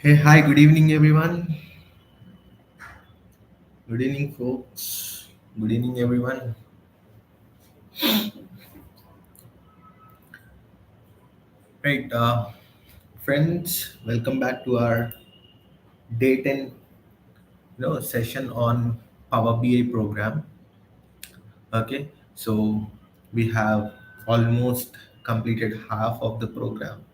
Hey, hi, good evening, everyone. Good evening, folks. Good evening, everyone. Right, friends, welcome back to our day 10 session on Power BI program. Okay, so we have almost completed half of the program,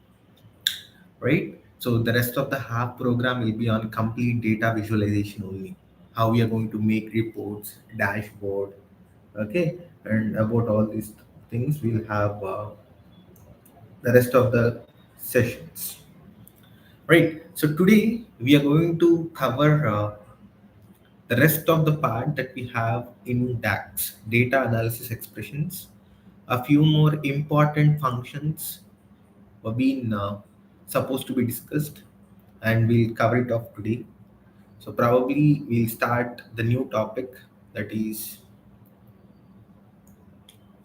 right? So the rest of the half program will be on complete data visualization only. How we are going to make reports, dashboard, okay, and about all these things we'll have the rest of the sessions, right? So today we are going to cover the rest of the part that we have in DAX, data analysis expressions. A few more important functions were being supposed to be discussed, and we'll cover it off today. So probably we'll start the new topic, that is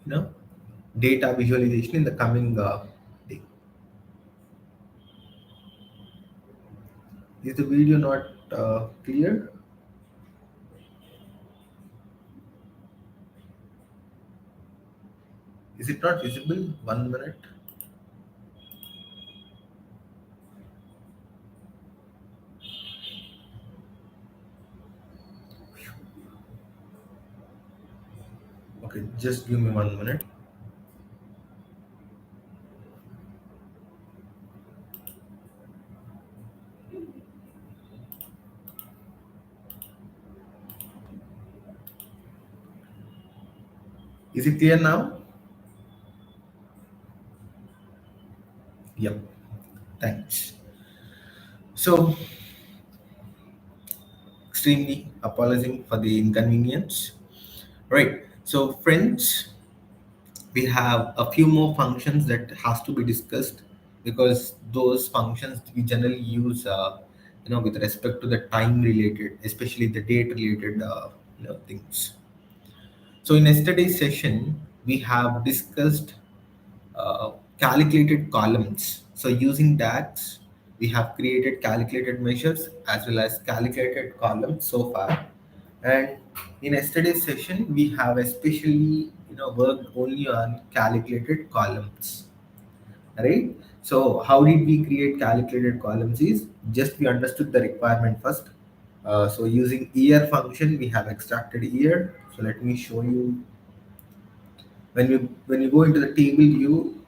you know data visualization in the coming day. Is the video not clear? Is it not visible? 1 minute. Okay, just give me 1 minute. Is it clear now? Yep. Thanks. So, extremely apologizing for the inconvenience. Right. So, friends, we have a few more functions that has to be discussed, because those functions we generally use, with respect to the time related, especially the date related, things. So, in yesterday's session, we have discussed calculated columns. So using DAX, we have created calculated measures as well as calculated columns so far. And in yesterday's session, we have especially worked only on calculated columns, right? So how did we create calculated columns? Is just we understood the requirement first. So using year function, we have extracted year. So let me show you. When you go into the table view,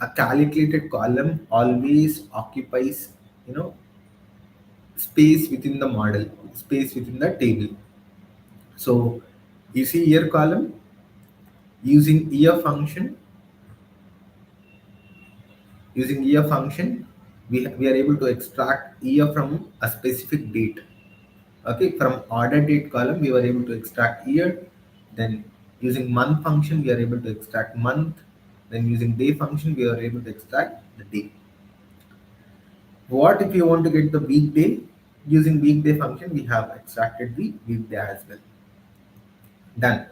a calculated column always occupies you know space within the model, space within the table. So you see year column, using year function, we are able to extract year from a specific date. Okay, from order date column we were able to extract year. Then using month function we are able to extract month. Then using day function we are able to extract the day. What if you want to get the weekday? Using weekday function, we have extracted the weekday as well. Done.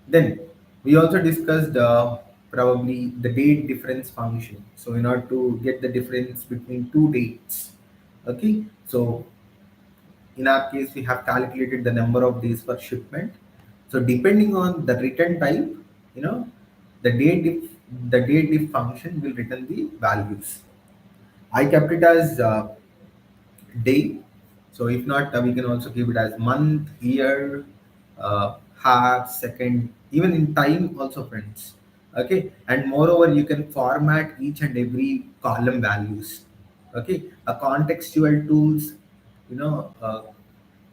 Then we also discussed probably the date difference function. So in order to get the difference between two dates, okay. So in our case, we have calculated the number of days for shipment. So depending on the return type, you know, the date if function will return the values. I kept it as day. So if not, we can also give it as month, year, half, second, even in time also, friends. Okay, and moreover, you can format each and every column values. Okay, a contextual tools, you know,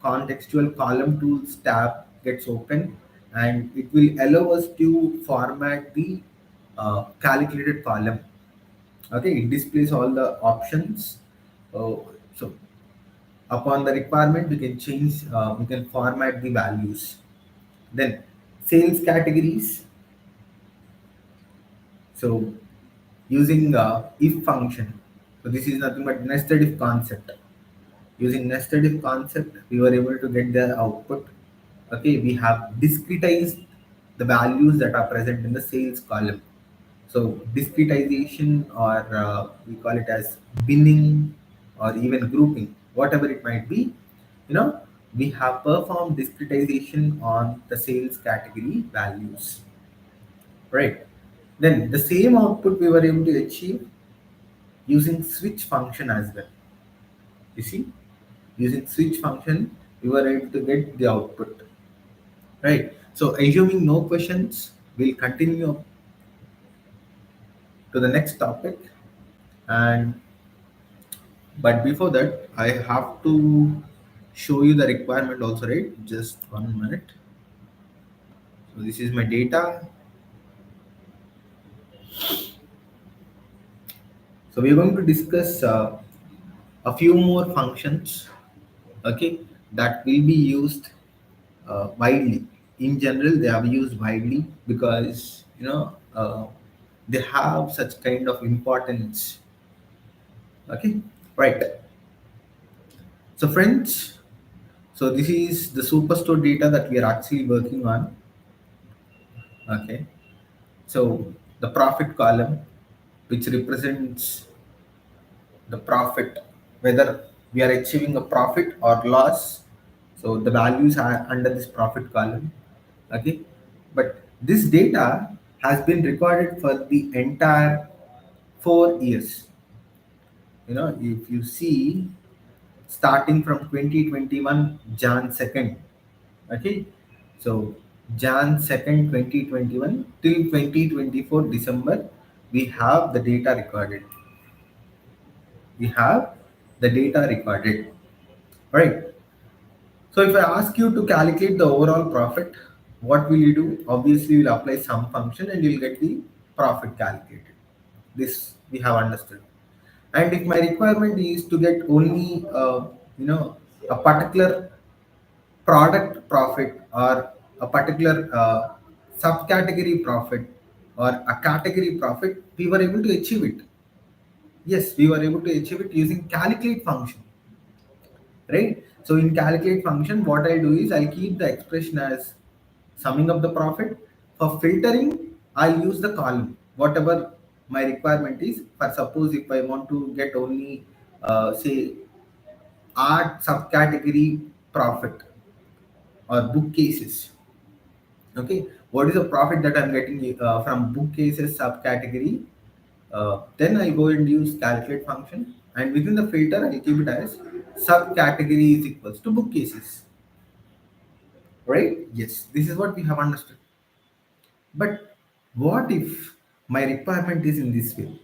contextual column tools tab gets open, and it will allow us to format the calculated column. Okay, it displays all the options. So upon the requirement, we can change, we can format the values. Then sales categories. So using if function. So this is nothing but nested if concept. Using nested if concept, we were able to get the output. Okay, we have discretized the values that are present in the sales column. So discretization, or we call it as binning, or even grouping, whatever it might be, you know, we have performed discretization on the sales category values, right? Then the same output we were able to achieve using switch function as well. You see, using switch function, we were able to get the output, right? So assuming no questions, we'll continue to the next topic. And but before that, I have to show you the requirement also, right? Just 1 minute. So this is my data. So we're going to discuss a few more functions, okay, that will be used widely. In general, they are used widely because they have such kind of importance. Okay, right. So friends, so this is the superstore data that we are actually working on. Okay, so the profit column, which represents the profit, whether we are achieving a profit or loss. So the values are under this profit column. Okay, but this data has been recorded for the entire 4 years. If you see, starting from 2021 Jan 2nd. Okay, so Jan 2nd 2021 till 2024 December, we have the data recorded. We have the data recorded, right? So if I ask you to calculate the overall profit, what will you do? Obviously, you'll apply some function and you'll get the profit calculated. This we have understood. And if my requirement is to get only, a particular product profit or a particular subcategory profit or a category profit, we were able to achieve it. Yes, we were able to achieve it using calculate function, right? So in calculate function, what I'll do is I'll keep the expression as summing up the profit. For filtering, I'll use the column, whatever my requirement is. For suppose if I want to get only, say, art subcategory profit or bookcases. Okay, what is the profit that I'm getting from bookcases subcategory? Then I'll go and use calculate function, and within the filter I'll keep it as subcategory is equals to bookcases. Right? Yes, this is what we have understood. But what if my requirement is in this way?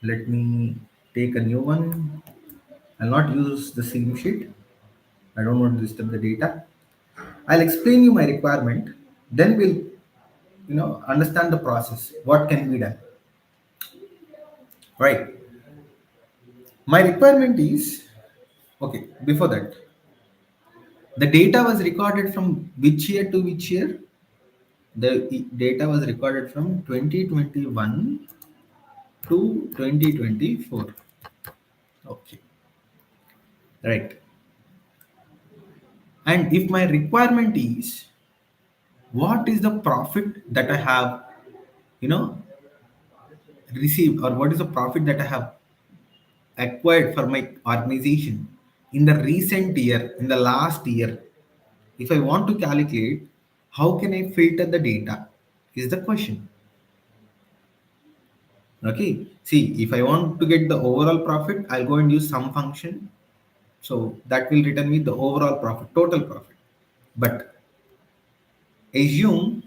Let me take a new one. I'll not use the same sheet. I don't want to disturb the data. I'll explain you my requirement. Then we'll understand the process. What can be done? Right. My requirement is okay. Before that, the data was recorded from which year to which year? The data was recorded from 2021 to 2024. Okay, right. And if my requirement is what is the profit that I have, you know, received, or what is the profit that I have acquired for my organization in the recent year, in the last year, if I want to calculate, how can I filter the data? Is the question. Okay. See, if I want to get the overall profit, I'll go and use some function. So that will return me the overall profit, total profit. But assume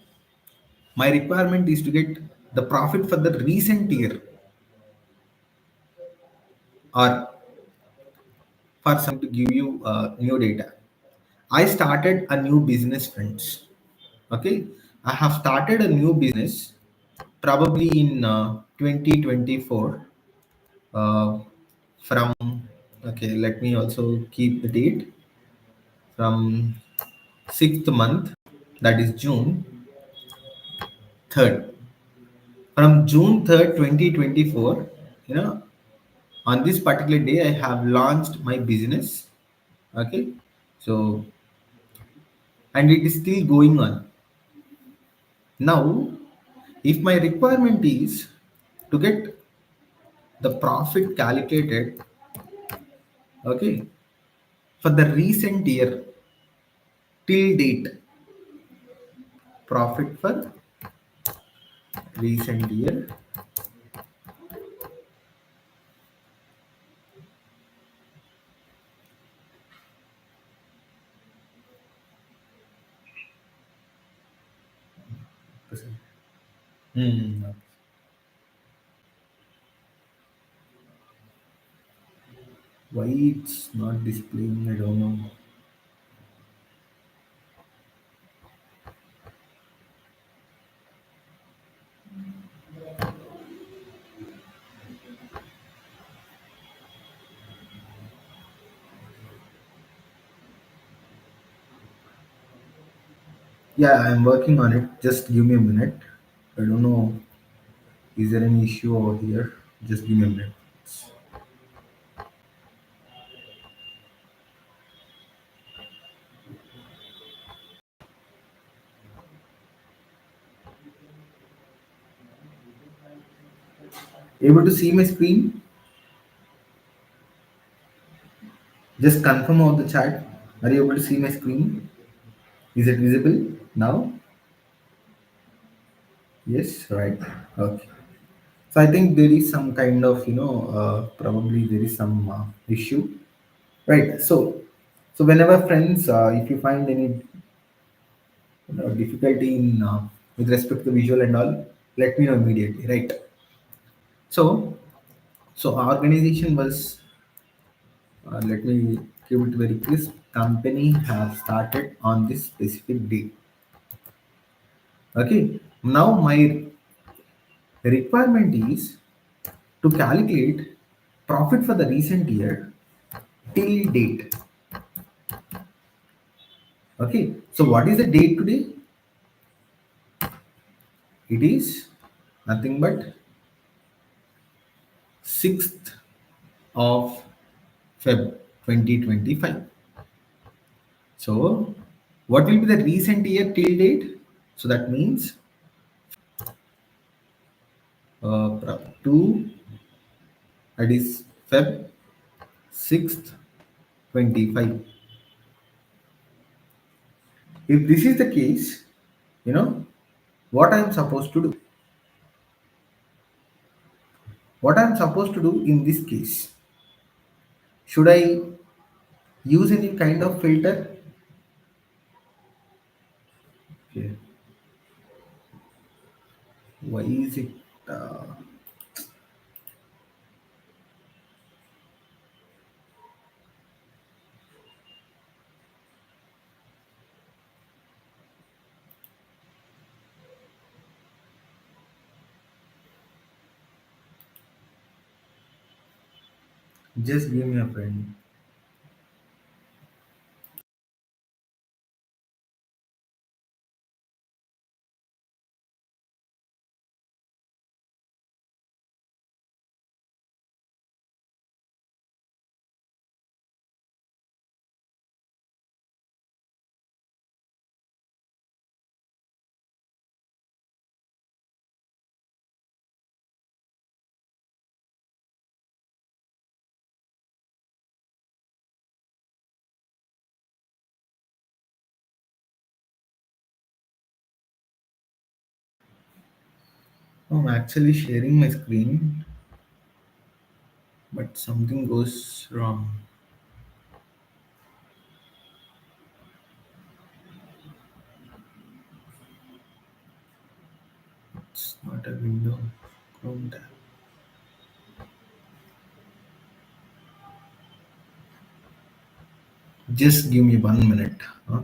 my requirement is to get the profit for the recent year or for some to give you new data. I started a new business, friends. Okay. I have started a new business probably in 2024 uh, from, okay, let me also keep the date from 6th month, that is June 3rd. From June 3rd, 2024, you know, on this particular day, I have launched my business. Okay. So, and it is still going on. Now, if my requirement is to get the profit calculated, okay, for the recent year till date. Profit for recent year. Hmm. Why it's not displaying? I don't know. Yeah, I'm working on it. Just give me a minute. I don't know. Is there any issue over here? Just give me a minute. Able to see my screen? Just confirm on the chat. Are you able to see my screen? Is it visible now? Yes, right. Okay. So I think there is some kind of, probably there is some issue. Right. So whenever friends, if you find any difficulty in with respect to visual and all, let me know immediately. Right. So our organization was, let me keep it very crisp. Company have started on this specific date. Okay. Now my requirement is to calculate profit for the recent year till date. Okay. So what is the date today? It is nothing but 6th of Feb 2025. So what will be the recent year till date? So that means 2, that is Feb 6th 25. If this is the case, you know what I am supposed to do. What I am supposed to do in this case? Should I use any kind of filter? Okay. Why is it? Uh, just give me a friend. I'm actually sharing my screen, but something goes wrong. It's not a window. Chrome tab. Just give me 1 minute. Huh?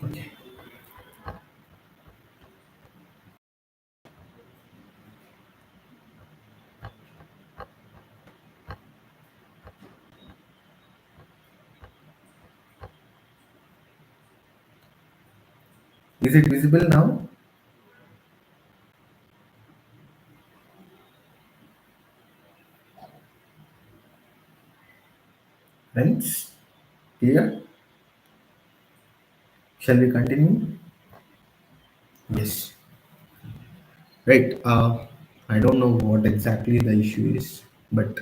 Okay. Is it visible now? Friends? Clear? Shall we continue? Yes. Right. I don't know what exactly the issue is, but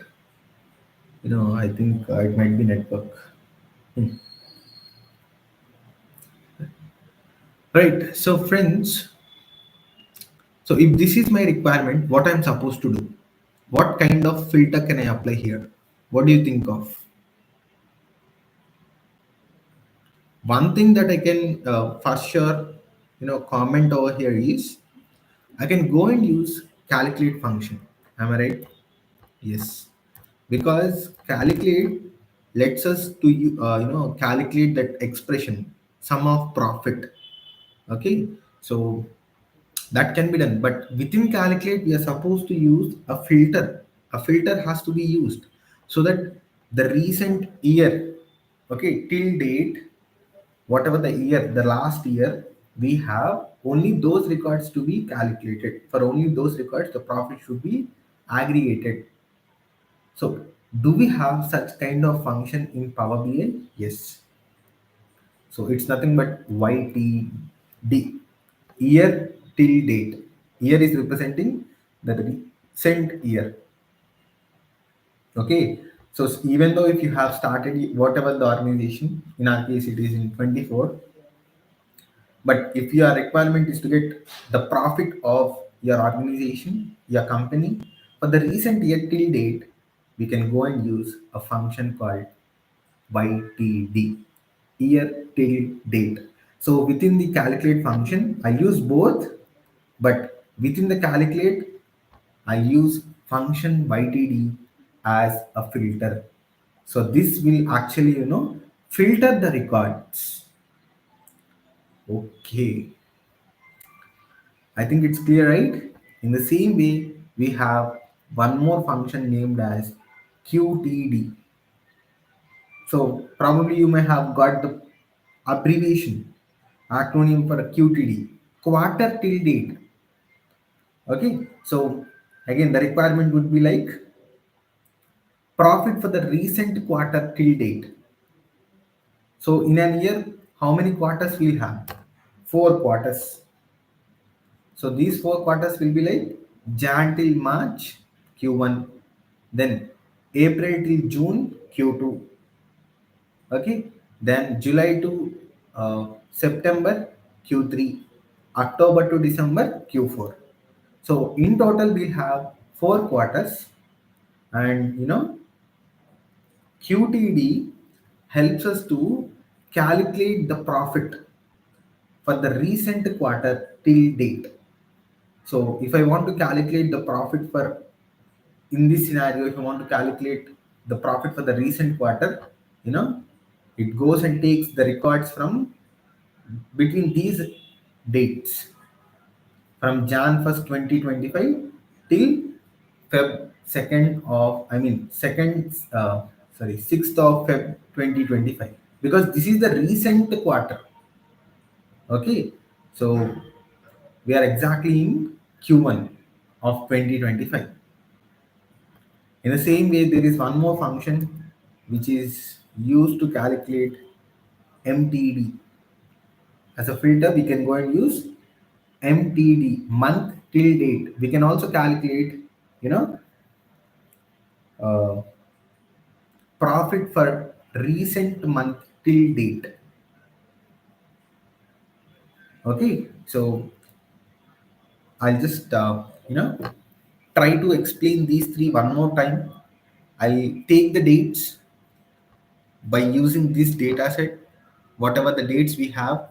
I think it might be network. Hmm. Right. So, friends, so if this is my requirement, what I'm supposed to do? What kind of filter can I apply here? What do you think of? One thing that I can for sure, comment over here is I can go and use calculate function. Am I right? Yes, because calculate lets us to calculate that expression sum of profit. Okay, so that can be done, but within calculate we are supposed to use a filter. A filter has to be used so that the recent year, okay, till date, whatever the year, the last year, we have only those records to be calculated. For only those records the profit should be aggregated. So, do we have such kind of function in Power BI? Yes. So it's nothing but YTD, year till date. Year is representing the recent year. Okay. So even though if you have started whatever the organization, in our case it is in 24, but if your requirement is to get the profit of your organization, your company, for the recent year till date, we can go and use a function called YTD, year till date. So within the calculate function, I use both, but within the calculate, I use function YTD as a filter. So this will actually, filter the records. Okay, I think it's clear, right? In the same way, we have one more function named as QTD. So probably you may have got the abbreviation, acronym for QTD, quarter till date. Okay, so again the requirement would be like profit for the recent quarter till date. So in a year, how many quarters we have? 4 quarters. So these 4 quarters will be like Jan till March Q1, then April till June Q2, okay, then July to September Q3, October to December Q4. So in total we'll have 4 quarters, and QTD helps us to calculate the profit for the recent quarter till date. So if I want to calculate the profit for, in this scenario, if I want to calculate the profit for the recent quarter, you know it goes and takes the records from between these dates, from Jan 1st 2025 till Feb 2nd of, I mean, 2nd, sorry, 6th of Feb 2025, because this is the recent quarter. Okay, so we are exactly in Q1 of 2025. In the same way, there is one more function which is used to calculate MTD. As a filter, we can go and use MTD, month till date. We can also calculate, you know, uh, profit for recent month till date. Okay, so I'll just, try to explain these three one more time. I'll take the dates, by using this data set, whatever the dates we have,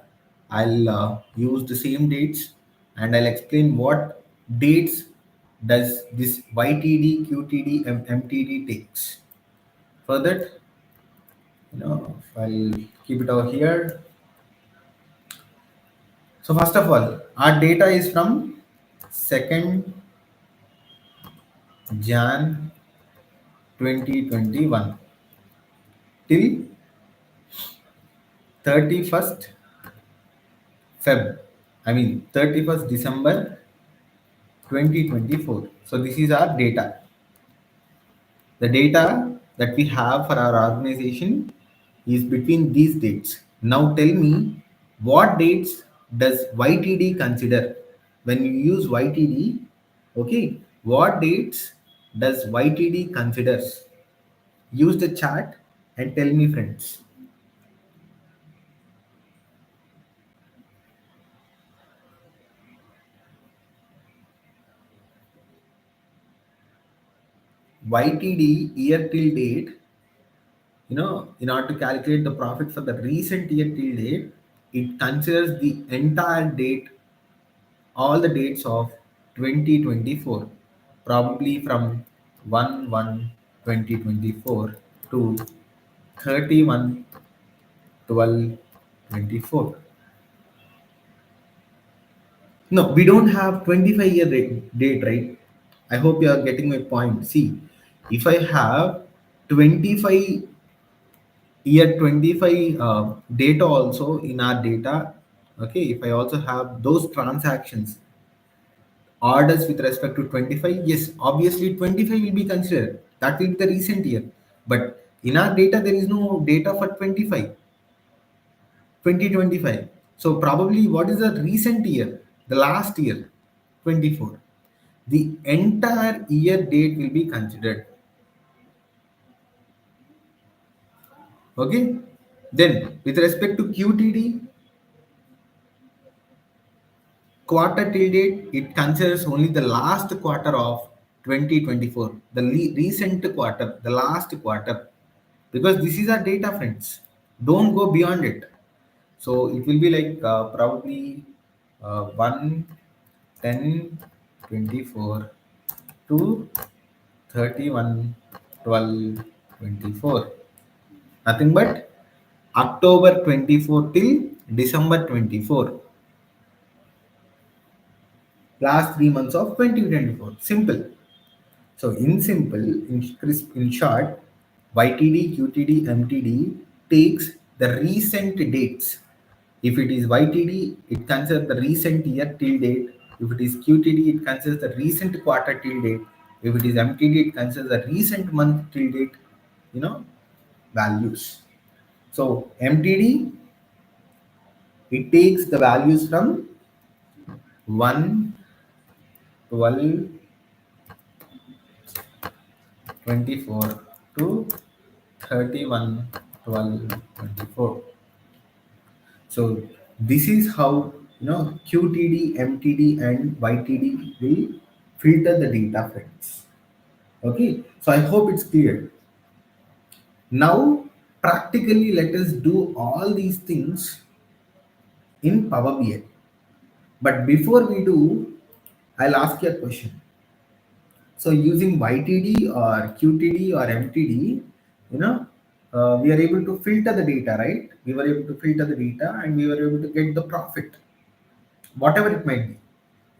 I'll use the same dates, and I'll explain what dates does this YTD, QTD, MTD takes. For that, I'll keep it over here. So first of all, our data is from 2nd Jan 2021 till 31st Feb. I mean 31st December 2024. So this is our data. The data that we have for our organization is between these dates. Now tell me, what dates does YTD consider? When you use YTD, okay, what dates does YTD considers? Use the chat and tell me, friends. YTD, year till date, in order to calculate the profit for the recent year till date, it considers the entire date, all the dates of 2024, probably from 1/1/2024 to 31/12/24. No, we don't have 25-year date, right? I hope you are getting my point. See, if I have 25 year 25 data also in our data, okay, if I also have those transactions, orders with respect to 25, yes, obviously 25 will be considered. That will be the recent year. But in our data, there is no data for 2025. So probably what is the recent year? The last year, 24. The entire year date will be considered. Okay. Then with respect to QTD, quarter till date, it considers only the last quarter of 2024, the recent quarter, the last quarter, because this is our data, friends. Don't go beyond it. So it will be like probably 1 10 24 to 31 12 24. Nothing but October 24 till December 24. Last 3 months of 2024. Simple. So in simple, in crisp, in short, YTD, QTD, MTD takes the recent dates. If it is YTD, it considers the recent year till date. If it is QTD, it considers the recent quarter till date. If it is MTD, it considers the recent month till date, you know, values. So MTD, it takes the values from 1 12 24 to 31 12 24. So this is how QTD, MTD, and YTD will filter the data, friends. Okay, so I hope it's clear. Now, practically, let us do all these things in Power BI. But before we do, I'll ask you a question. So using YTD or QTD or MTD, we are able to filter the data, right? We were able to filter the data and we were able to get the profit, whatever it might be.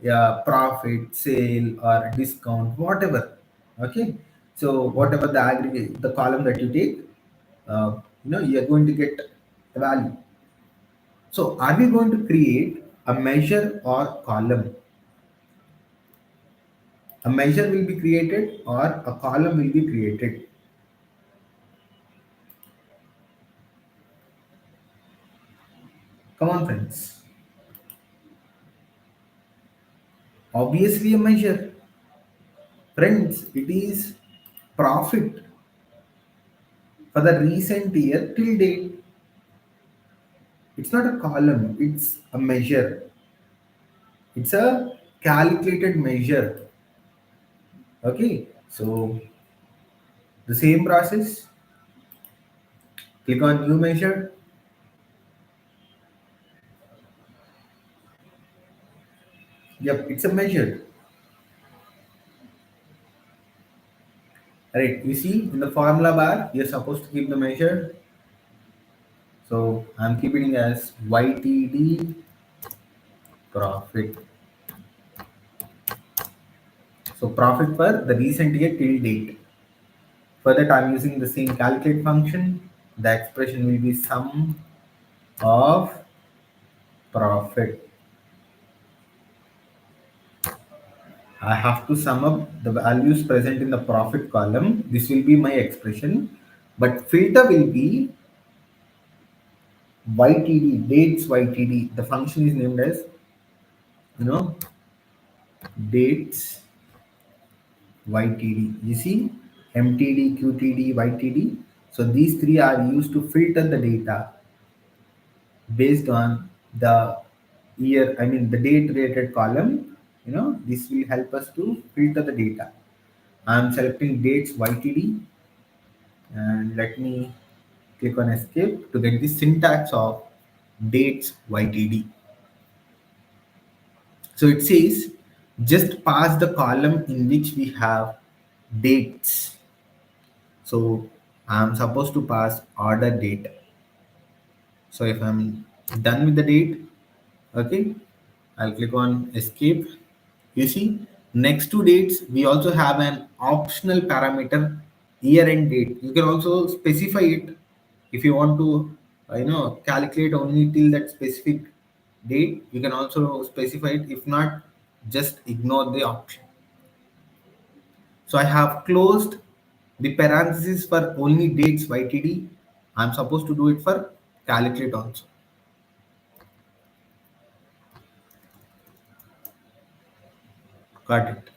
Yeah, profit, sale, or discount, whatever. Okay. So whatever the aggregate, the column that you take, you are going to get the value. So are we going to create a measure or column? A measure will be created or a column will be created. Come on, friends. Obviously, a measure. Friends, it is profit for the recent year till date. It's not a column, it's a measure. It's a calculated measure. Okay, so the same process. Click on new measure. Yep, it's a measure. Right, you see in the formula bar, you're supposed to keep the measure. So I'm keeping it as YTD profit. So profit for the recent year till date. For that, I'm using the same calculate function. The expression will be sum of profit. I have to sum up the values present in the profit column. This will be my expression. But filter will be YTD, dates YTD. The function is named as, you know, dates YTD. You see, MTD, QTD, YTD. So these three are used to filter the data based on the year, I mean the date related column. This will help us to filter the data. I'm selecting dates YTD and let me click on escape to get the syntax of dates YTD. So it says just pass the column in which we have dates. So I'm supposed to pass order date. So if I'm done with the date, okay, I'll click on escape. You see, next to dates, we also have an optional parameter year end date. You can also specify it if you want to, calculate only till that specific date. You can also specify it. If not, just ignore the option. So I have closed the parenthesis for only dates YTD. I'm supposed to do it for calculate also. Got it.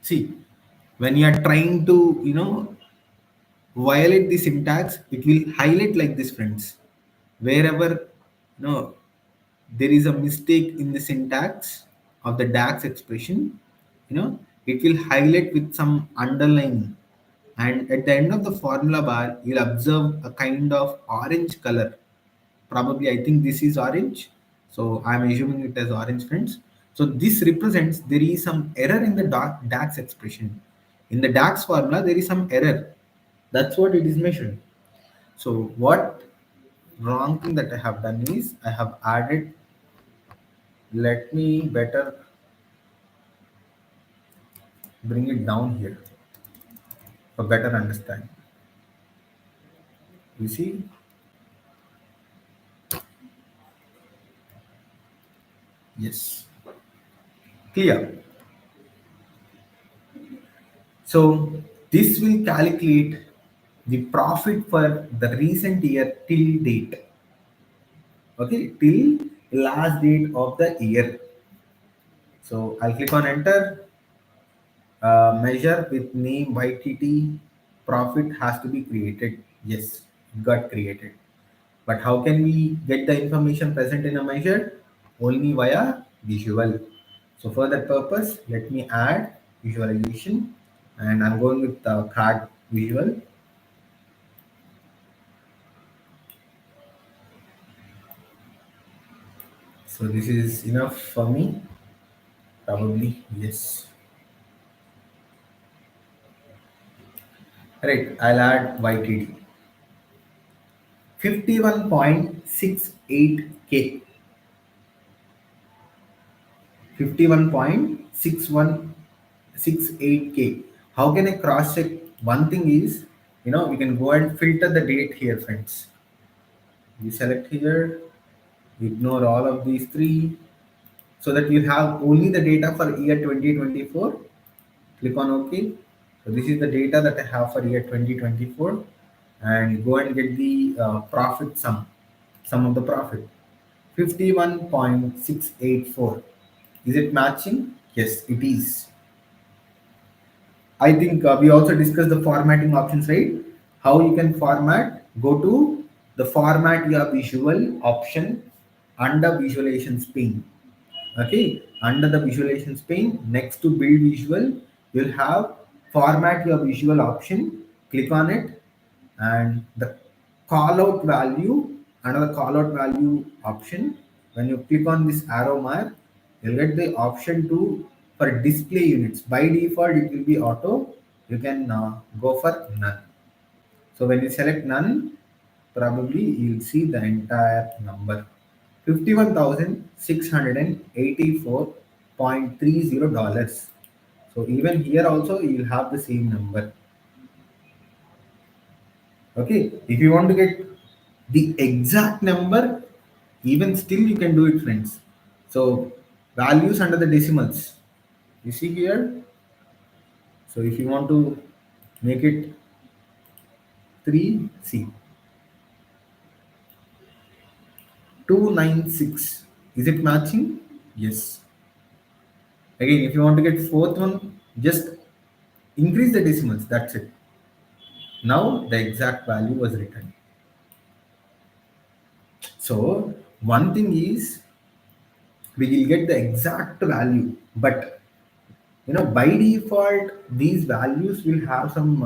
See, when you are trying to, violate the syntax, it will highlight like this, friends. Wherever, there is a mistake in the syntax of the DAX expression, it will highlight with some underline. And at the end of the formula bar, you'll observe a kind of orange color. Probably, I think this is orange. So I'm assuming it as orange, friends. So this represents there is some error in the DAX expression. In the DAX formula, there is some error. That's what it is measured. So what wrong thing that I have done is I have added, let me better bring it down here for better understanding. You see, yes, clear. So this will calculate the profit for the recent year till date. Okay, till last date of the year. So I'll click on enter. Measure with name YTT. Profit has to be created. Yes, it got created. But how can we get the information present in a measure? Only via visual. So for that purpose, let me add visualization and I'm going with the card visual. So this is enough for me. Probably, yes. Right, I'll add YTD. 51.68K. 51.6168K. How can I cross check? One thing is, we can go and filter the date here, friends. We select here, ignore all of these three, so that you have only the data for year 2024. Click on OK. So this is the data that I have for year 2024, and go and get the profit sum of the profit. 51.684. Is it matching? Yes, it is. I think we also discussed the formatting options, right? How you can format. Go to the format your visual option under visualization pane. Okay, under the visualization pane, next to build visual, you'll have format your visual option, click on it, and the call out value, another call out value option. When you click on this arrow mark, you'll get the option to for display units. By default, it will be auto. You can go for none. So when you select none, probably you'll see the entire number. $51,684.30. So even here also you'll have the same number. Okay, if you want to get the exact number, even still you can do it, friends. So values under the decimals. You see here. So if you want to make it 3, see 296. Is it matching? Yes. Again, if you want to get fourth one, just increase the decimals. That's it. Now the exact value was written. So one thing is we will get the exact value, but by default these values will have some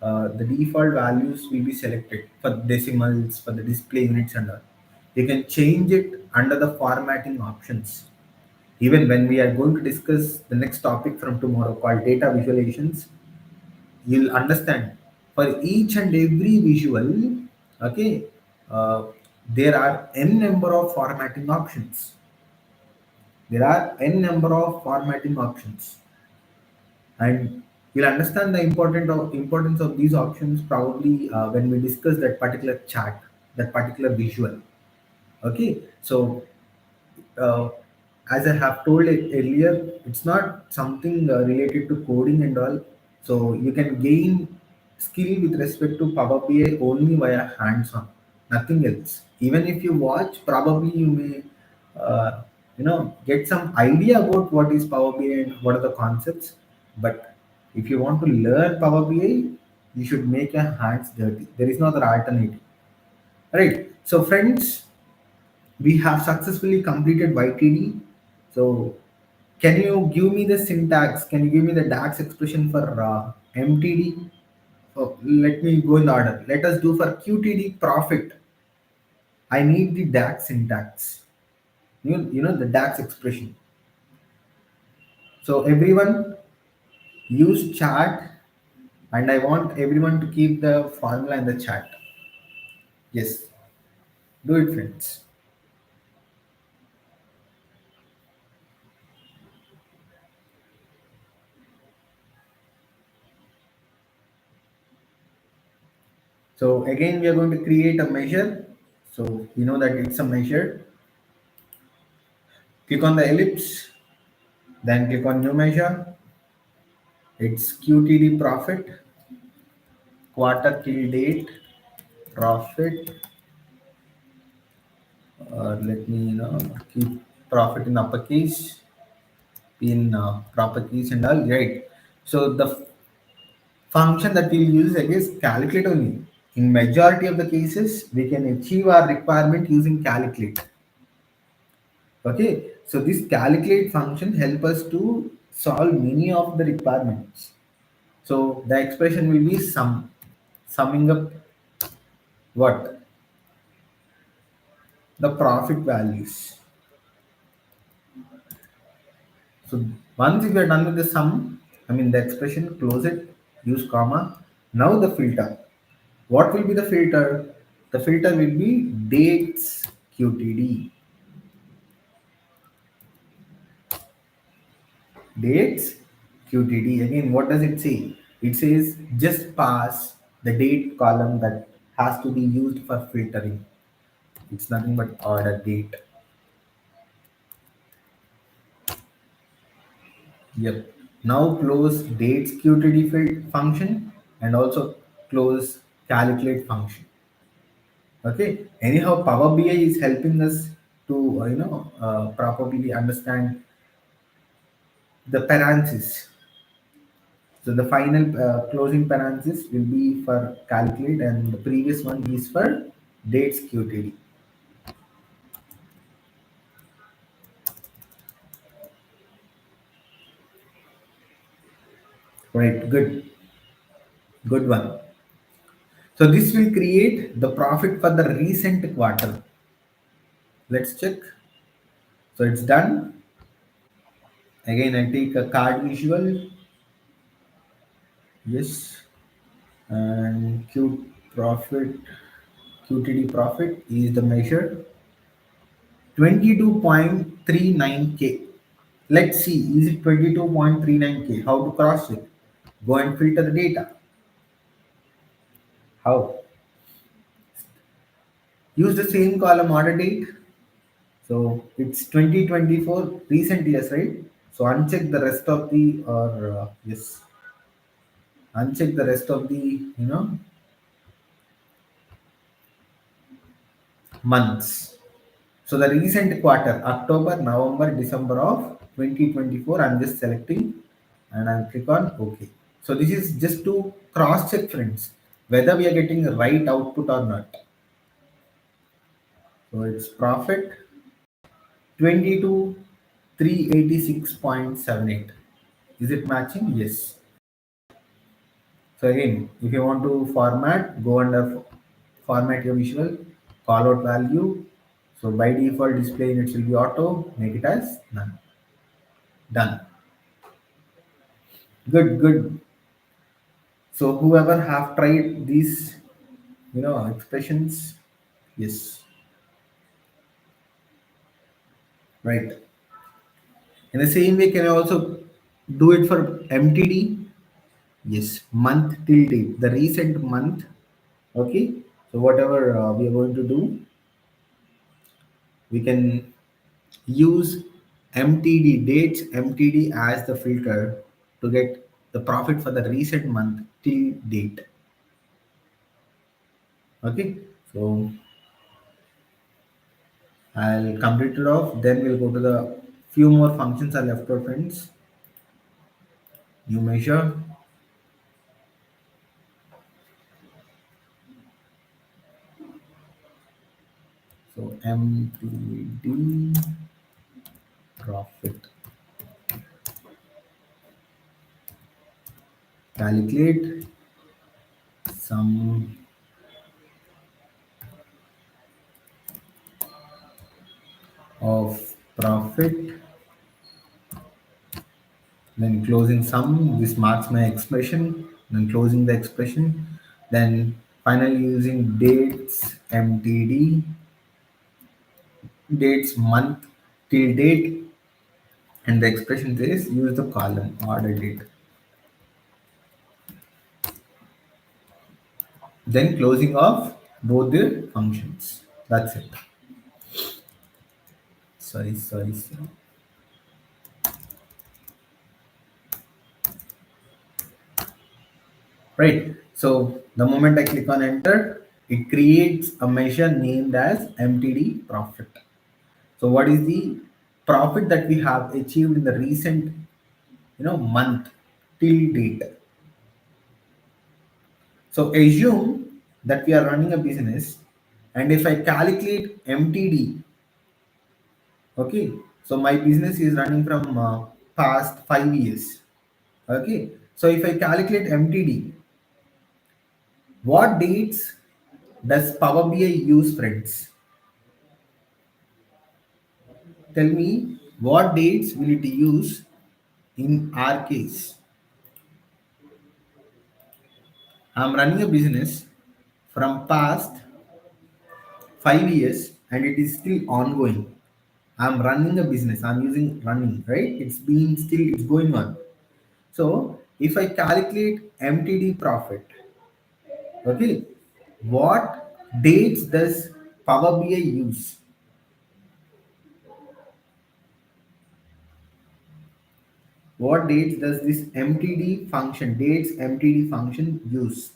the default values will be selected for decimals, for the display units and all. You can change it under the formatting options. Even when we are going to discuss the next topic from tomorrow called data visualizations, you'll understand for each and every visual, okay, uh, there are n number of formatting options. There are n number of formatting options, and you'll understand the importance of these options probably when we discuss that particular chart, that particular visual. Okay, so uh, as I have told it earlier, it's not something related to coding and all. So you can gain skill with respect to Power BI only via hands-on, nothing else. Even if you watch, probably you may, get some idea about what is Power BI and what are the concepts. But if you want to learn Power BI, you should make your hands dirty. There is no other alternative, right? So friends, we have successfully completed YTD. So can you give me the syntax? Can you give me the DAX expression for MTD? Oh, let me go in the order. Let us do for QTD profit. I need the DAX syntax. You know the DAX expression. So everyone use chat, and I want everyone to keep the formula in the chat. Yes, do it, friends. So again, we are going to create a measure. So you know that it's a measure. Click on the ellipse, then click on new measure. It's QTD profit, quarter till date profit. Let me keep profit in uppercase, in proper keys and all. Right. So the function that we'll use again calculate only. In majority of the cases, we can achieve our requirement using calculate. Okay. So this calculate function help us to solve many of the requirements. So the expression will be summing up what? The profit values. So once we are done with the sum, I mean the expression, close it, use comma. Now the filter. What will be the filter? The filter will be dates QTD. Dates QTD. Again, what does it say? It says just pass the date column that has to be used for filtering. It's nothing but order date. Yep. Now close dates QTD function and also close calculate function. Okay. Anyhow, Power BI is helping us to properly understand the parentheses. So the final closing parenthesis will be for calculate, and the previous one is for dates QTD. Right, good one. So this will create the profit for the recent quarter. Let's check. So it's done. Again, I take a card visual. Yes. And Q profit, QTD profit is the measure 22.39K. Let's see, is it 22.39K? How to cross check? Go and filter the data. How? Use the same column order date. So it's 2024 recent years, right? So uncheck the rest of the or yes, uncheck the rest of the months. So the recent quarter, October, November, December of 2024, I'm just selecting and I'll click on OK. So this is just to cross check, friends, whether we are getting the right output or not. So it's profit 22 386.78. Is it matching? Yes. So again, if you want to format, go under format your visual, call out value. So by default display units will be auto, make it as none. Done. Good. So whoever have tried these, expressions, yes, right. In the same way, can I also do it for MTD? Yes, month till date, the recent month. Okay. So whatever we are going to do, we can use MTD dates, MTD as the filter to get the profit for the recent month till date. Okay. So I'll complete it off. Then we'll go to the few more functions are left out, friends. New measure. So MTD profit. Calculate sum of profit. Then closing sum. This marks my expression. Then closing the expression. Then finally using dates MTD dates month till date, and the expression says use the column order date, then closing of both the functions. That's it. Sorry. Right. So the moment I click on enter, it creates a measure named as MTD profit. So what is the profit that we have achieved in the recent month till date? So assume that we are running a business, and if I calculate MTD, okay, so my business is running from past 5 years. Okay, so if I calculate MTD, what dates does Power BI use, friends? Tell me what dates will it use in our case? I'm running a business from past 5 years and it is still ongoing. I'm running a business. I'm using running, right? It's going on. So if I calculate MTD profit, okay, what dates does Power BI use? What dates does this MTD function use?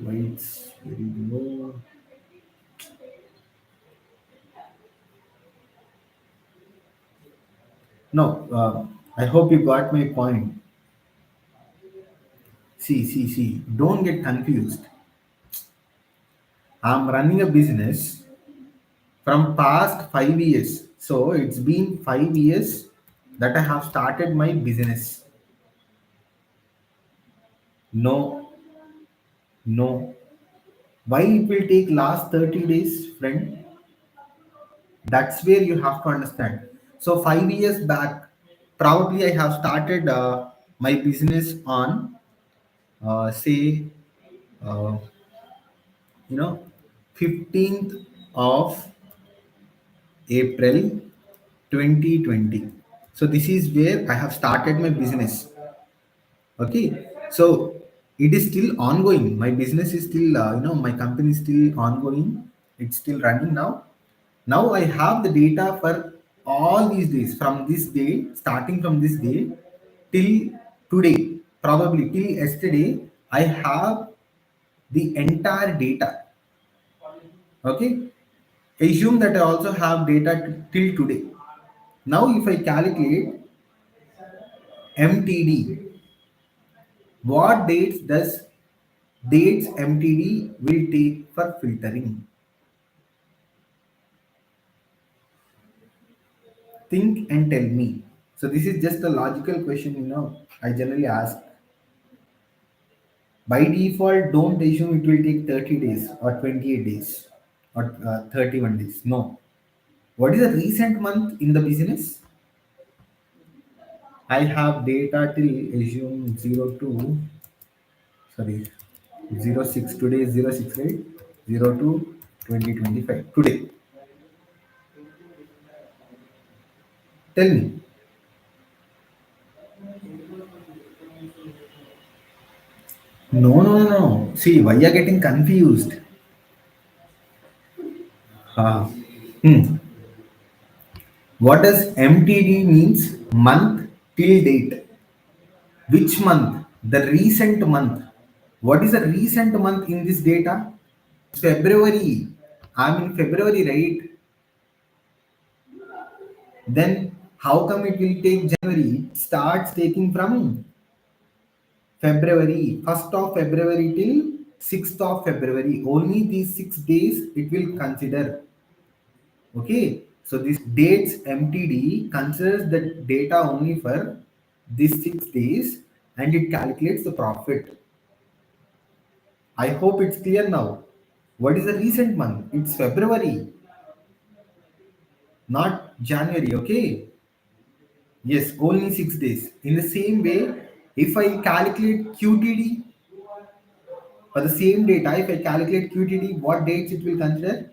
Why it's very low? No, I hope you got my point. See. Don't get confused. I'm running a business from past 5 years. So it's been 5 years that I have started my business. No, no. Why it will take last 30 days, friend? That's where you have to understand. So 5 years back, probably I have started my business on say uh, 15th of April 2020. So this is where I have started my business. Okay, so it is still ongoing. My business is still, my company is still ongoing. It's still running now. Now I have the data for all these days from this day, starting from this day till today, probably till yesterday. I have the entire data. Okay, assume that I also have data till today. Now, if I calculate MTD, what dates MTD will take for filtering? Think and tell me. So this is just a logical question, I generally ask. By default, don't assume it will take 30 days or 28 days or 31 days. No. What is the recent month in the business? I have data till assume 02, sorry, 06. Today is 06, right? 02 2025. Today. Tell me. No, no, no, no. See, why you are getting confused? Ah. Hmm. What does MTD means? Month till date. Which month? The recent month. What is the recent month in this data? February. I'm in February, right? Then how come it will take January? It starts taking from February, 1st of February till 6th of February. Only these 6 days it will consider. Okay. So this dates MTD considers the data only for these 6 days and it calculates the profit. I hope it's clear now. What is the recent month? It's February, not January. Okay. Yes, only 6 days. In the same way, if I calculate QTD for the same data, if I calculate QTD, what dates it will consider?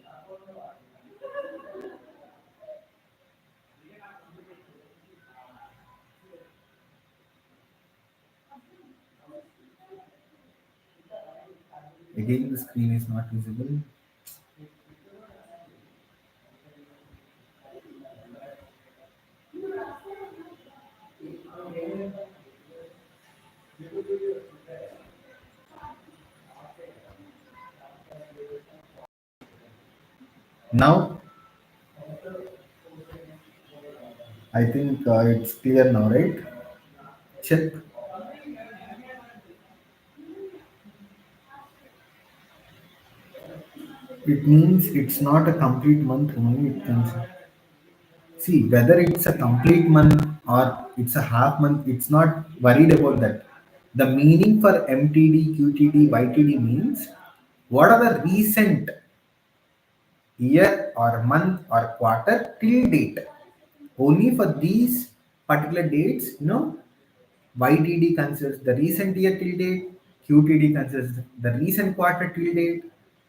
Again, the screen is not visible. Now, I think it's clear now, right? Check. It means it's not a complete month only. It can see whether it's a complete month or it's a half month. It's not worried about that. The meaning for MTD, QTD, YTD means what are the recent year or month or quarter till date. Only for these particular dates, YTD considers the recent year till date, QTD considers the recent quarter till date,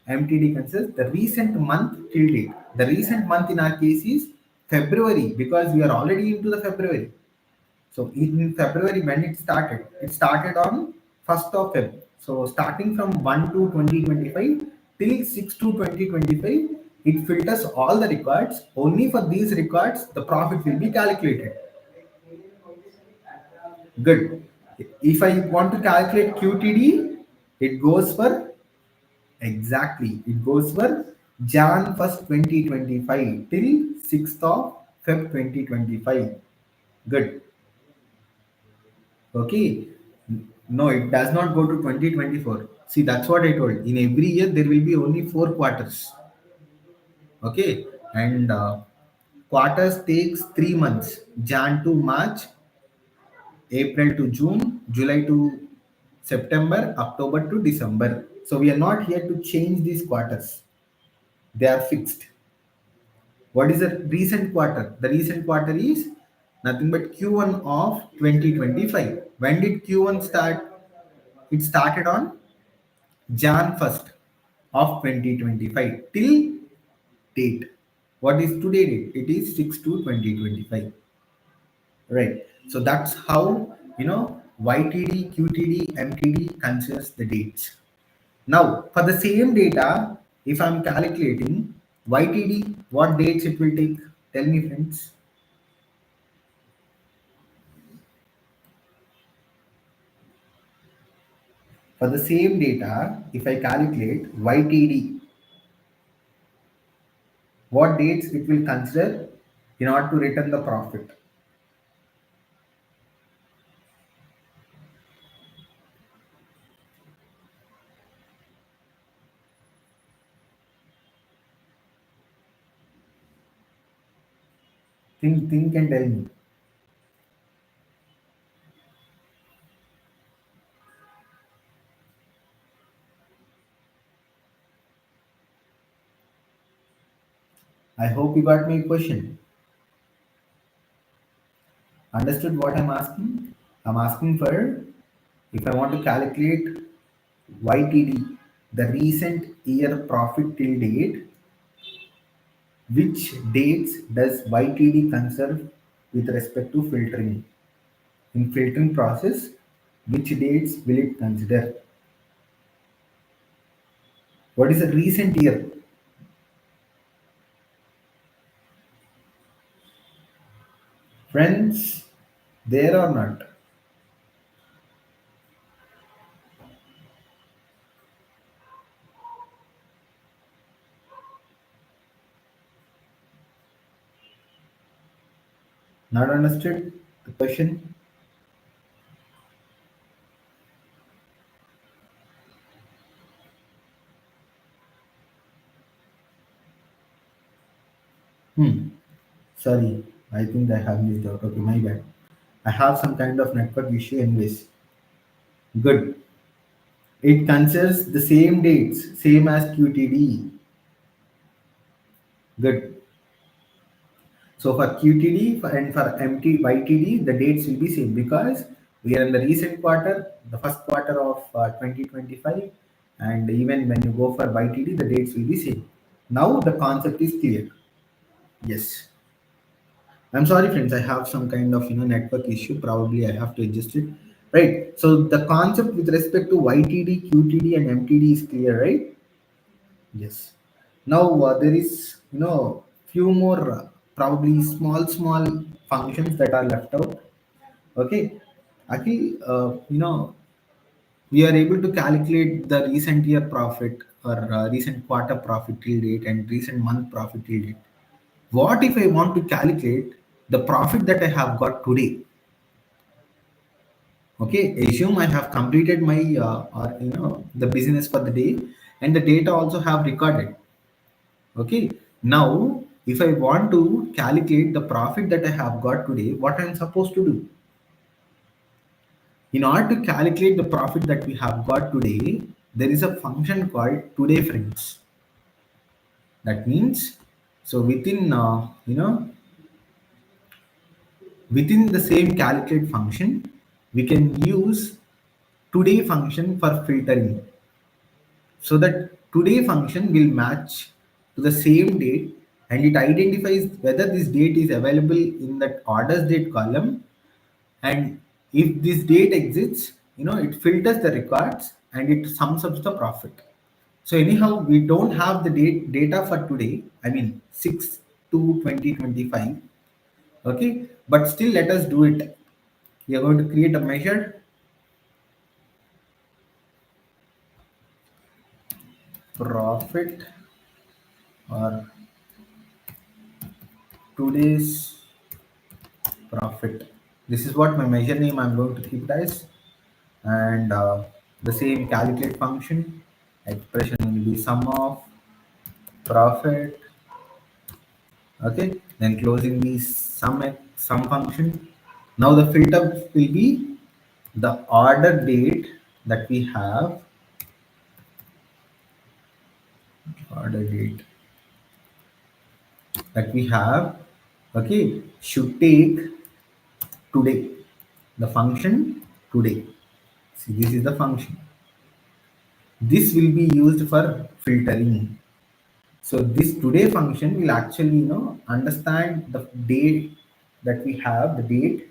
MTD considers the recent month till date. The recent month in our case is February because we are already into the February. So in February when it started on 1st of Feb. So starting from 1 to 2025 till 6 to 2025, it filters all the records. Only for these records, the profit will be calculated. Good. If I want to calculate QTD, it goes for exactly. It goes for Jan 1st 2025 till 6th of Feb 2025. Good. Okay. No, it does not go to 2024. See, that's what I told. In every year, there will be only 4 quarters. Okay. and quarters takes 3 months: Jan to March, April to June, July to September, October to December. So we are not here to change these quarters. They are fixed. What is the recent quarter? The recent quarter is nothing but Q1 of 2025. When did Q1 start? It started on Jan 1st of 2025 till date. What is today date? It is 6 to 2025. Right. So that's how YTD, QTD, MTD considers the dates. Now for the same data, if I'm calculating YTD, what dates it will take? Tell me, friends. For the same data, if I calculate YTD, what dates it will consider in order to return the profit? Think and tell me. I hope you got my question. Understood what I'm asking? I'm asking for, if I want to calculate YTD, the recent year profit till date, which dates does YTD conserve with respect to filtering? In filtering process, which dates will it consider? What is the recent year? Friends, there or not? Not understood the question? Hmm. Sorry, I think I have missed out. Okay, my bad. I have some kind of network issue anyways. Good. It considers the same dates, same as QTD. Good. So for QTD and for YTD, the dates will be same because we are in the recent quarter, the first quarter of 2025, and even when you go for YTD, the dates will be same. Now the concept is clear. Yes. I'm sorry, friends. I have some kind of network issue. Probably I have to adjust it. Right. So the concept with respect to YTD, QTD, and MTD is clear, right? Yes. Now there is few more probably small functions that are left out. Okay. Actually, we are able to calculate the recent year profit or recent quarter profit till date and recent month profit till date. What if I want to calculate the profit that I have got today? Okay, assume I have completed my or the business for the day, and the data also have recorded. Okay, now if I want to calculate the profit that I have got today, what I'm supposed to do? In order to calculate the profit that we have got today, there is a function called today friends. That means, so within within the same calculate function, we can use today function for filtering, so that today function will match to the same date, and it identifies whether this date is available in that orders date column, and if this date exists, it filters the records and it sums up the profit. So anyhow, we don't have the data for today, I mean 6 to 2025. Okay, but still let us do it. We are going to create a measure profit or today's profit. This is what my measure name I'm going to keep it as, and the same calculate function expression will be sum of profit Okay, then closing the sum function. Now the filter will be the order date that we have, order date that we have, okay, should take today, the function today. See, this is the function. This will be used for filtering. So this today function will actually, understand the date that we have, the date,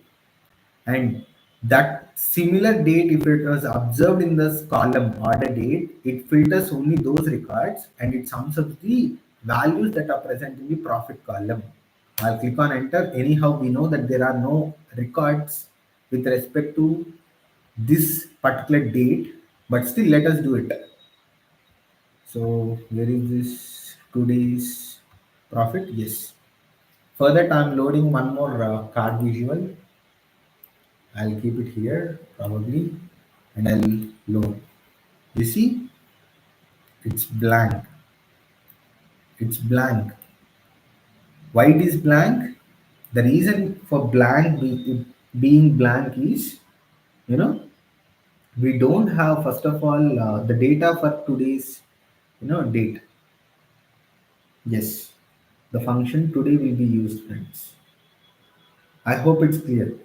and that similar date, if it was observed in this column order date, it filters only those records and it sums up the values that are present in the profit column. I'll click on enter. Anyhow, we know that there are no records with respect to this particular date, but still let us do it. So where is this today's profit? Yes. For that, I'm loading one more card visual. I'll keep it here probably, and I'll load. You see, it's blank. It's blank. Why it is blank? The reason for being blank is, you know, we don't have first of all the data for today's, date. Yes, the function today will be used, friends. I hope it's clear.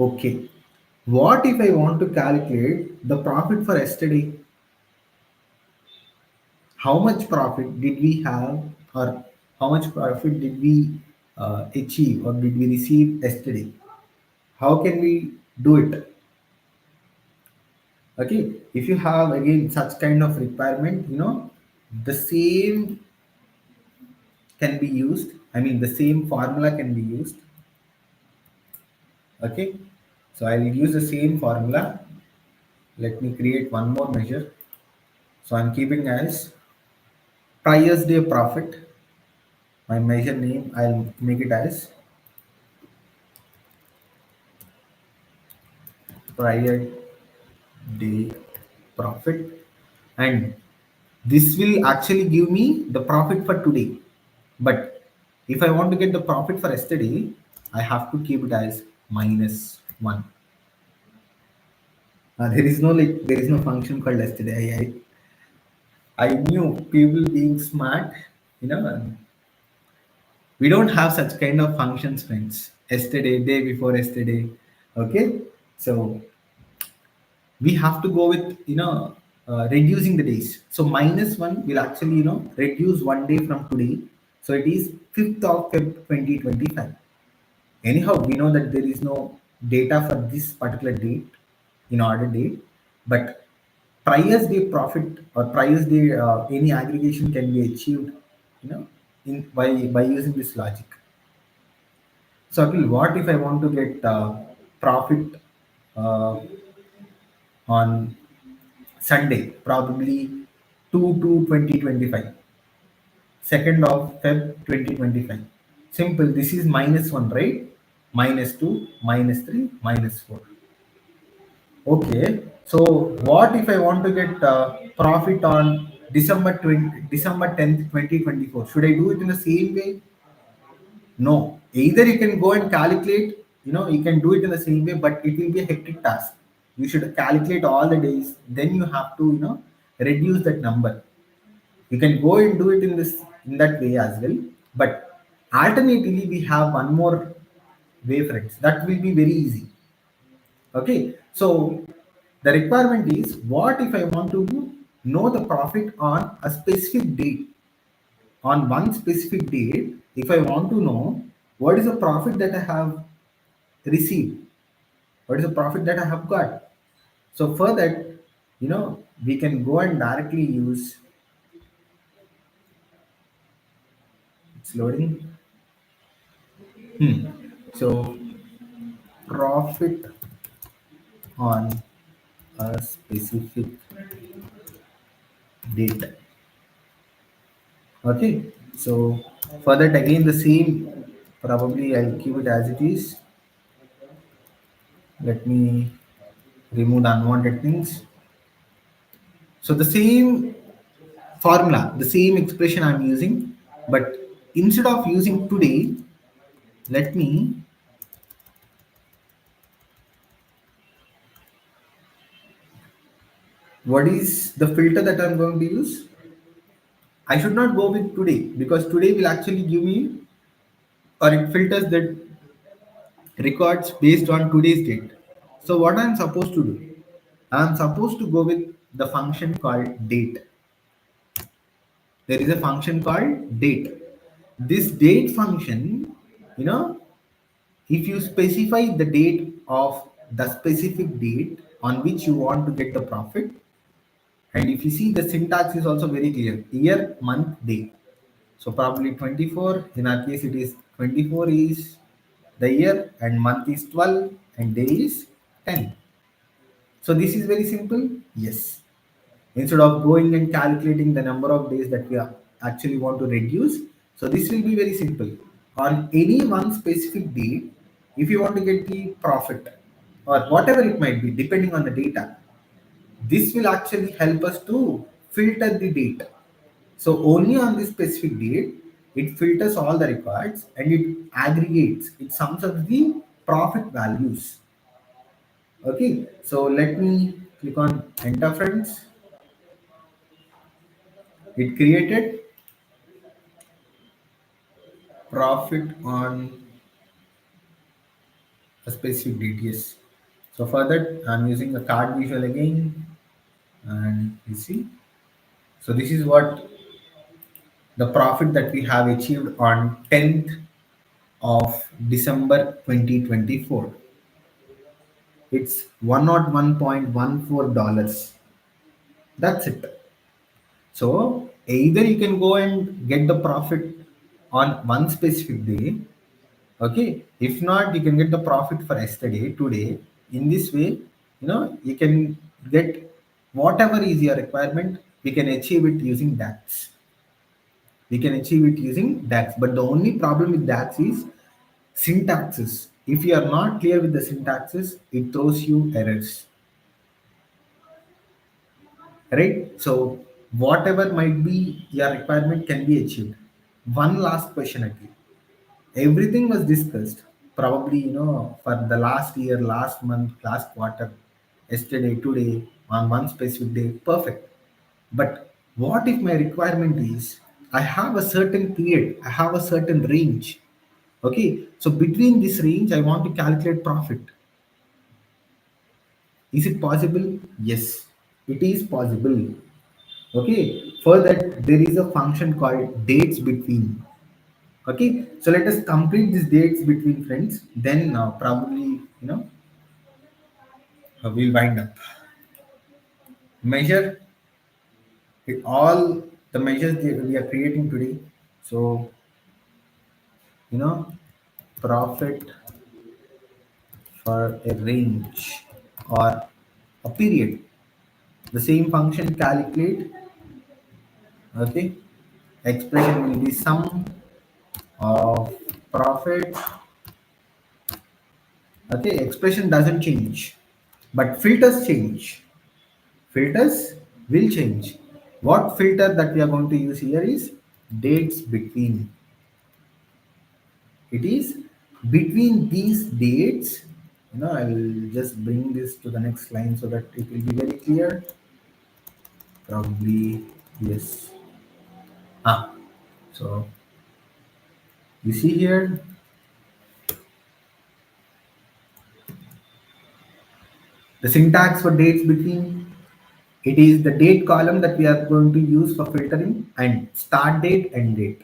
Okay. What if I want to calculate the profit for yesterday? How much profit did we have, or how much profit did we achieve, or did we receive yesterday? How can we do it? Okay. If you have again such kind of requirement, the same can be used. I mean, the same formula can be used. Okay. So I'll use the same formula. Let me create one more measure. So I'm keeping as prior day profit. My measure name, I'll make it as prior day profit, and this will actually give me the profit for today. But if I want to get the profit for yesterday, I have to keep it as -1. There is no function called yesterday. I knew people being smart, you know, we don't have such kind of functions, friends. Yesterday, day before yesterday. Okay. So we have to go with, reducing the days. So -1 will actually, reduce one day from today. So it is 5th of Feb 2025. Anyhow, we know that there is no data for this particular date in order date, but prior day profit or prior day any aggregation can be achieved, in by using this logic. So Akhil, what if I want to get profit uh, on Sunday, probably 2/2/2025, 2nd of Feb 2025. Simple. This is -1, right? -2, -3, -4. Okay. So what if I want to get profit on December 10th, 2024? Should I do it in the same way? No. Either you can go and calculate, you can do it in the same way, but it will be a hectic task. You should calculate all the days. Then you have to, reduce that number. You can go and do it in that way as well. But alternatively, we have one more way, friends. That will be very easy. Okay. So the requirement is, what if I want to know the profit on a specific date? On one specific date, if I want to know what is the profit that I have received, what is the profit that I have got. So for that, we can go and directly use, it's loading. So profit on a specific date. Okay. So for that again the same, probably I'll keep it as it is. Let me remove the unwanted things. So the same formula, the same expression I'm using, but Instead of using today, let me, what is the filter that I'm going to use? I should not go with today because today will actually give me, or it filters the records based on today's date. So what I'm supposed to do? I'm supposed to go with the function called date. There is a function called date. This date function, you know, if you specify the date of the specific date on which you want to get the profit, and if you see the syntax is also very clear, year, month, day. So probably 24, in our case it is 24 is the year and month is 12 and day is 10. So this is very simple. Yes. Instead of going and calculating the number of days that we are actually want to reduce, so this will be very simple. On any one specific date, if you want to get the profit or whatever it might be, depending on the data, this will actually help us to filter the date. So only on this specific date, it filters all the records and it aggregates, it sums up the profit values. Okay, so let me click on enter friends. It created profit on a specific date. Yes. So for that, I'm using a card visual again, and you see. So this is what the profit that we have achieved on 10th of December 2024. It's $101.14. That's it. So either you can go and get the profit on one specific day. Okay, if not, you can get the profit for yesterday, today. In this way, you can get whatever is your requirement. We can achieve it using DAX. We can achieve it using DAX. But the only problem with DAX is syntaxes. If you are not clear with the syntaxes, it throws you errors. Right? So whatever might be your requirement can be achieved. One last question again. Everything was discussed probably for the last year, last month, last quarter, yesterday, today, on one specific day, perfect. But what if my requirement is I have a certain period, I have a certain range. Okay, so between this range I want to calculate profit. Is it possible? Yes, it is possible. Okay, for that there is a function called dates between. Okay, so let us complete these dates between friends. Then probably we'll wind up. Measure all the measures that we are creating today. So you know, profit for a range or a period. The same function calculate. Okay, expression will be sum of profit. Okay, expression doesn't change, but filters change. Filters will change. What filter that we are going to use here is dates between. It is between these dates. I'll just bring this to the next line so that it will be very clear. Probably yes. So you see here the syntax for dates between. It is the date column that we are going to use for filtering and start date, end date.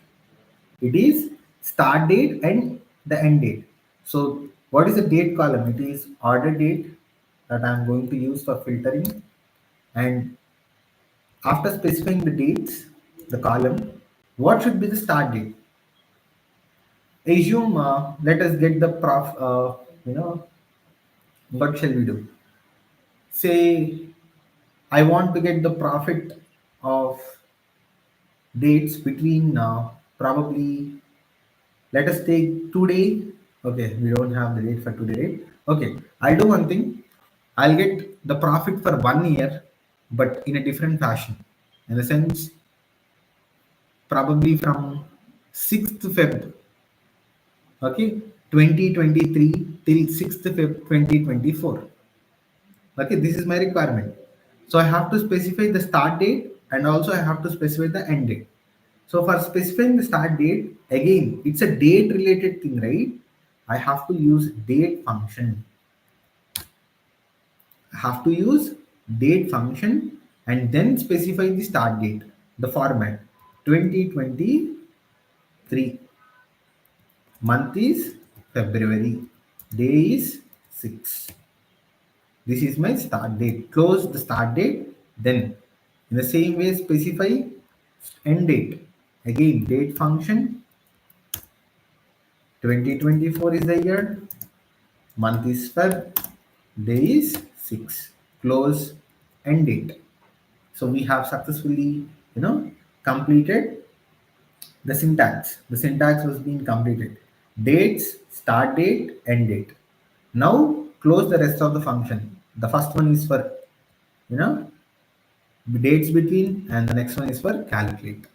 It is start date and the end date. So what is the date column? It is order date that I'm going to use for filtering. And after specifying the dates, the column, what should be the start date? Assume, let us get the what shall we do? Say, I want to get the profit of dates between probably, let us take today. Okay, we don't have the date for today. Okay, I'll do one thing. I'll get the profit for 1 year, but in a different fashion. In the sense, probably from 6th Feb, okay, 2023 till 6th Feb 2024. Okay, this is my requirement. So I have to specify the start date and also I have to specify the end date. So for specifying the start date, again, it's a date related thing, right? I have to use date function. I have to use date function and then specify the start date, the format 2023, month is February, day is 6. This is my start date. Close the start date. Then, in the same way, specify end date. Again, date function 2024 is the year, month is Feb, day is 6. Close end date. So we have successfully, completed the syntax. The syntax was being completed. Dates, start date, end date. Now close the rest of the function. The first one is for, you know, dates between, and the next one is for calculate.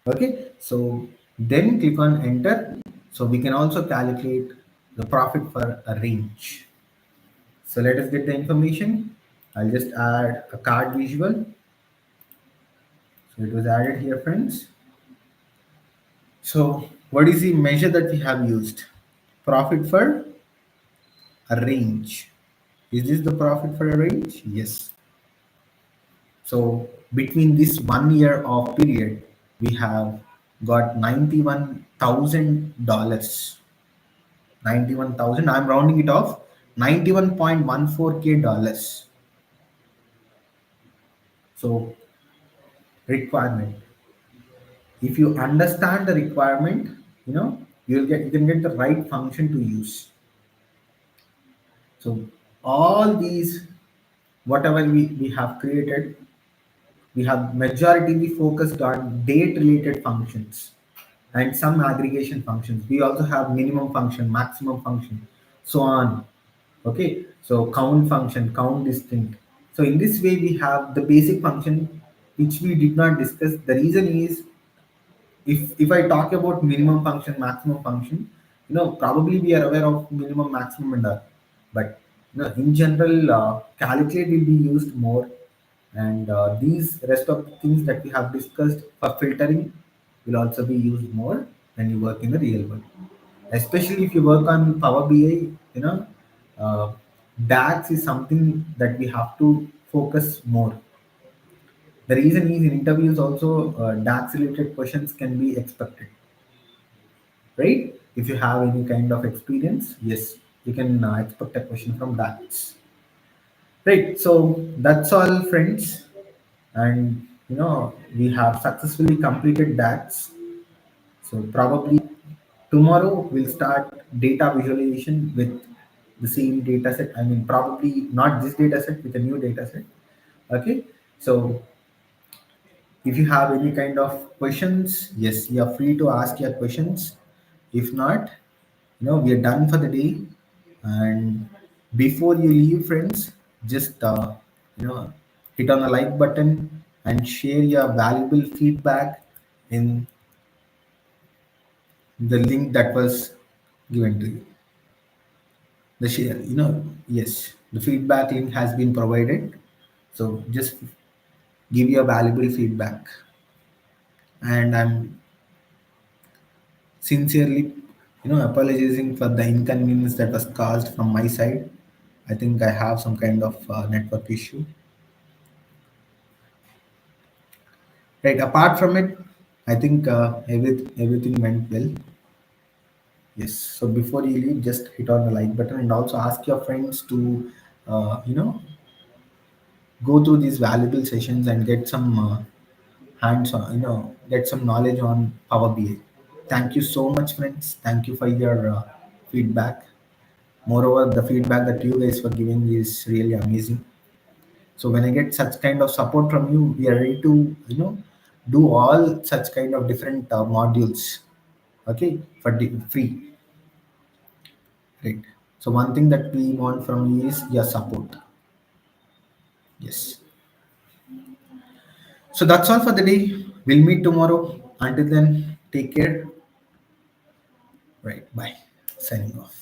Okay, so then click on enter. So we can also calculate the profit for a range. So let us get the information. I'll just add a card visual. So it was added here, friends. So what is the measure that we have used? Profit for a range. Is this the profit for a range? Yes. So between this 1 year of period, we have got $91,000. 91,000. I'm rounding it off. 91.14K dollars. So requirement. If you understand the requirement, you can get the right function to use. So all these, whatever we have created, we have majority focused on date related functions and some aggregation functions. We also have minimum function, maximum function, so on. Okay, so count function, count distinct. So in this way, we have the basic function which we did not discuss. The reason is, if I talk about minimum function, maximum function, probably we are aware of minimum, maximum, and all. But in general, calculate will be used more, and these rest of the things that we have discussed for filtering will also be used more when you work in the real world. Especially if you work on Power BI, uh, DAX is something that we have to focus more. The reason is in interviews also, DAX related questions can be expected, right? If you have any kind of experience, yes, you can expect a question from DAX. Right. So that's all, friends. And we have successfully completed DAX. So probably tomorrow we'll start data visualization with the same data set. I mean, probably not this data set, with a new data set. Okay. So if you have any kind of questions, yes, you are free to ask your questions. If not, we are done for the day. And before you leave, friends, just you know hit on the like button and share your valuable feedback in the link that was given to you. The share, yes, the feedback link has been provided. So just give your valuable feedback. And I'm sincerely, apologizing for the inconvenience that was caused from my side. I think I have some kind of network issue. Right. Apart from it, I think everything went well. Yes. So before you leave, just hit on the like button and also ask your friends to, uh, you know, go through these valuable sessions and get some hands on, get some knowledge on Power BI. Thank you so much, friends. Thank you for your feedback. Moreover, the feedback that you guys were giving is really amazing. So when I get such kind of support from you, we are ready to, do all such kind of different modules, okay, for free, right? So one thing that we want from you is your support. Yes. So that's all for the day. We'll meet tomorrow. Until then, Take care. Right. Bye. Signing off.